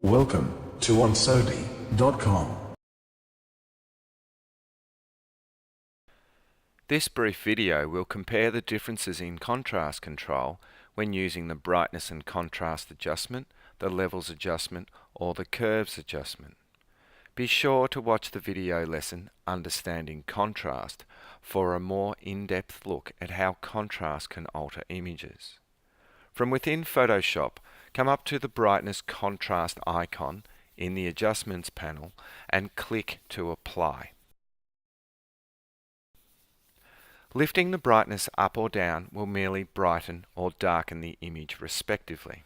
Welcome to onSodi.com. This brief video will compare the differences in contrast control when using the brightness and contrast adjustment, the levels adjustment, or the curves adjustment. Be sure to watch the video lesson Understanding Contrast for a more in-depth look at how contrast can alter images. From within Photoshop, come up to the brightness contrast icon in the Adjustments panel and click to apply. Lifting the brightness up or down will merely brighten or darken the image respectively.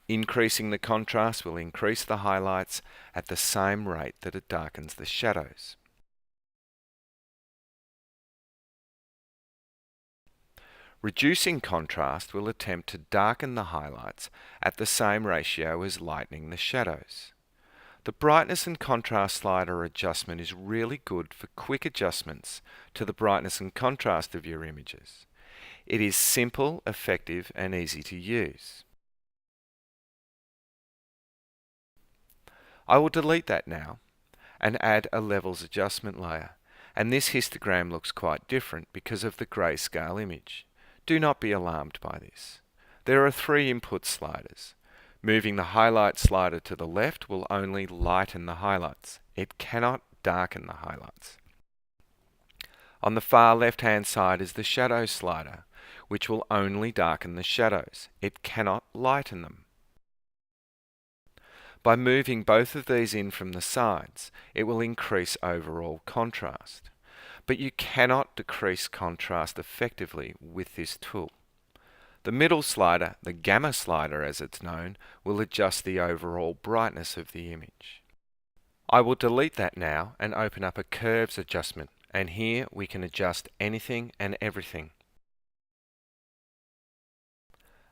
Increasing the contrast will increase the highlights at the same rate that it darkens the shadows. Reducing contrast will attempt to darken the highlights at the same ratio as lightening the shadows. The brightness and contrast slider adjustment is really good for quick adjustments to the brightness and contrast of your images. It is simple, effective, and easy to use. I will delete that now and add a levels adjustment layer, and this histogram looks quite different because of the grayscale image. Do not be alarmed by this. There are 3 input sliders. Moving the highlight slider to the left will only lighten the highlights. It cannot darken the highlights. On the far left-hand side is the shadow slider, which will only darken the shadows. It cannot lighten them. By moving both of these in from the sides, it will increase overall contrast. But you cannot decrease contrast effectively with this tool. The middle slider, the gamma slider as it's known, will adjust the overall brightness of the image. I will delete that now and open up a curves adjustment, and here we can adjust anything and everything.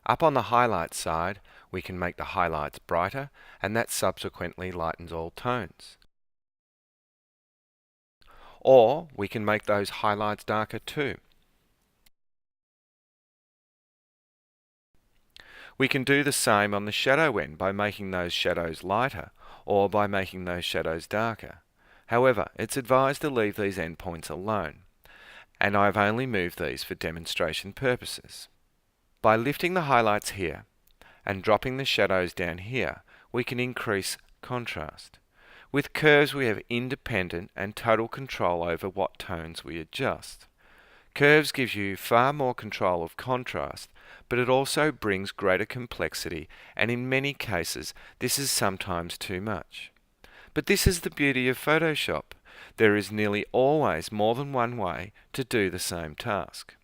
Up on the highlight side, we can make the highlights brighter, and that subsequently lightens all tones. Or we can make those highlights darker too. We can do the same on the shadow end by making those shadows lighter or by making those shadows darker. However, it's advised to leave these endpoints alone, and I've only moved these for demonstration purposes. By lifting the highlights here and dropping the shadows down here, we can increase contrast. With curves, we have independent and total control over what tones we adjust. Curves gives you far more control of contrast, but it also brings greater complexity, and in many cases, this is sometimes too much. But this is the beauty of Photoshop. There is nearly always more than one way to do the same task.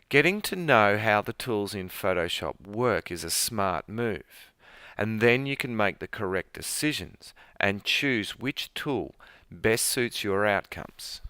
Getting to know how the tools in Photoshop work is a smart move, and then you can make the correct decisions and choose which tool best suits your outcomes.